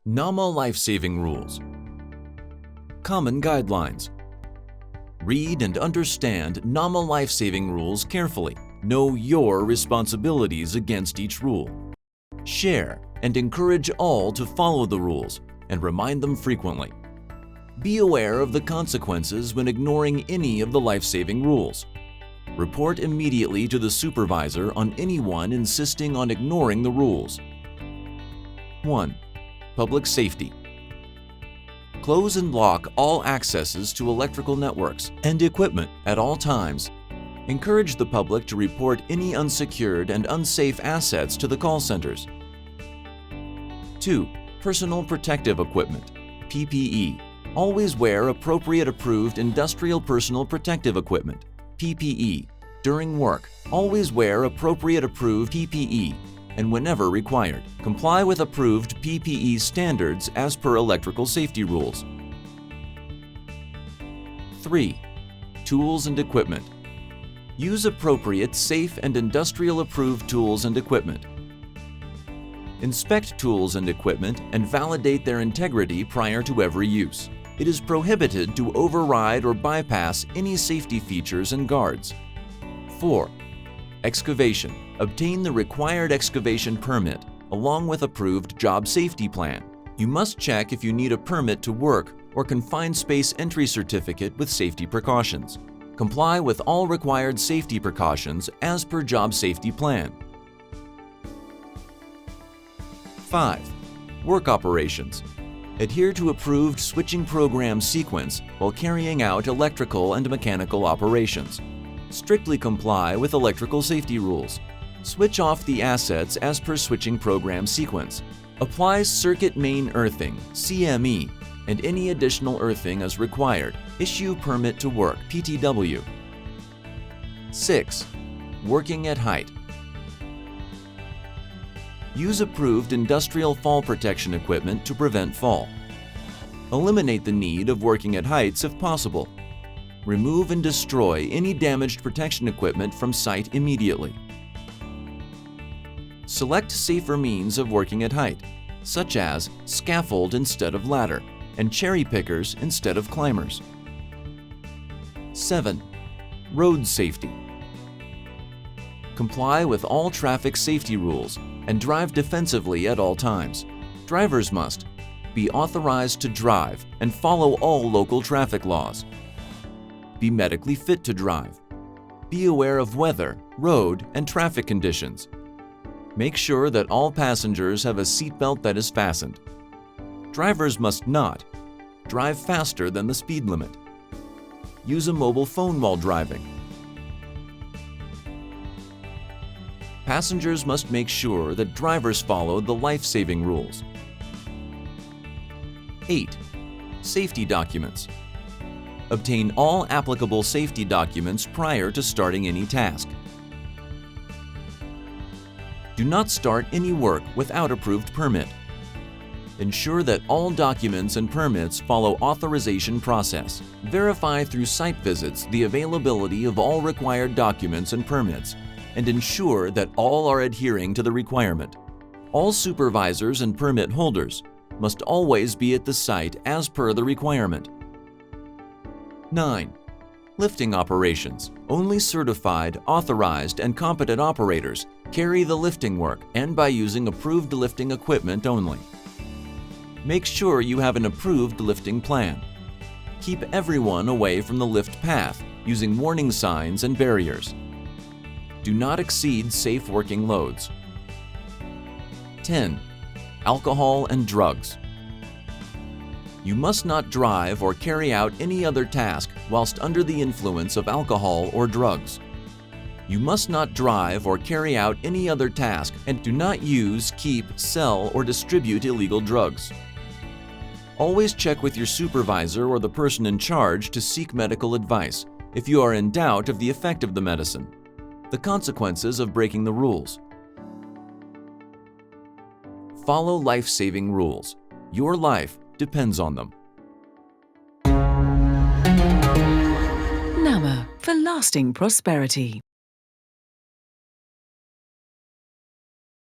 NAMA Life-Saving Rules. Common Guidelines. Read and understand NAMA life-saving rules carefully. Know your responsibilities against each rule. Share and encourage all to follow the rules and remind them frequently. Be aware of the consequences when ignoring any of the life-saving rules. Report immediately to the supervisor on anyone insisting on ignoring the rules. 1. Public safety. Close and lock all accesses to electrical networks and equipment at all times. Encourage the public to report any unsecured and unsafe assets to the call centers. 2. Personal protective equipment, PPE. Always wear appropriate approved industrial personal protective equipment, PPE. During work, always wear appropriate approved PPE, and whenever required, comply with approved PPE standards as per electrical safety rules. 3. Tools and equipment. Use appropriate, safe, and industrial-approved tools and equipment. Inspect tools and equipment and validate their integrity prior to every use. It is prohibited to override or bypass any safety features and guards. 4. Excavation. Obtain the required excavation permit along with approved job safety plan. You must check if you need a permit to work or confined space entry certificate with safety precautions. Comply with all required safety precautions as per job safety plan. 5. Work operations. Adhere to approved switching program sequence while carrying out electrical and mechanical operations. Strictly comply with electrical safety rules. Switch off the assets as per switching program sequence. Apply circuit main earthing, CME, and any additional earthing as required. Issue permit to work, PTW. 6. Working at height. Use approved industrial fall protection equipment to prevent fall. Eliminate the need of working at heights if possible. Remove and destroy any damaged protection equipment from site immediately. Select safer means of working at height, such as scaffold instead of ladder and cherry pickers instead of climbers. 7. Road safety. Comply with all traffic safety rules and drive defensively at all times. Drivers must be authorized to drive and follow all local traffic laws. Be medically fit to drive. Be aware of weather, road, and traffic conditions. Make sure that all passengers have a seatbelt that is fastened. Drivers must not drive faster than the speed limit. Use a mobile phone while driving. Passengers must make sure that drivers follow the life-saving rules. 8. Safety documents. Obtain all applicable safety documents prior to starting any task. Do not start any work without approved permit. Ensure that all documents and permits follow authorization process. Verify through site visits the availability of all required documents and permits, and ensure that all are adhering to the requirement. All supervisors and permit holders must always be at the site as per the requirement. 9. Lifting operations. Only certified, authorized, and competent operators carry the lifting work and by using approved lifting equipment only. Make sure you have an approved lifting plan. Keep everyone away from the lift path using warning signs and barriers. Do not exceed safe working loads. 10. Alcohol and drugs. You must not drive or carry out any other task whilst under the influence of alcohol or drugs. You must not drive or carry out any other task and do not use, keep, sell, or distribute illegal drugs. Always check with your supervisor or the person in charge to seek medical advice if you are in doubt of the effect of the medicine. The consequences of breaking the rules. Follow life-saving rules. Your life depends on them. NAMA for lasting prosperity.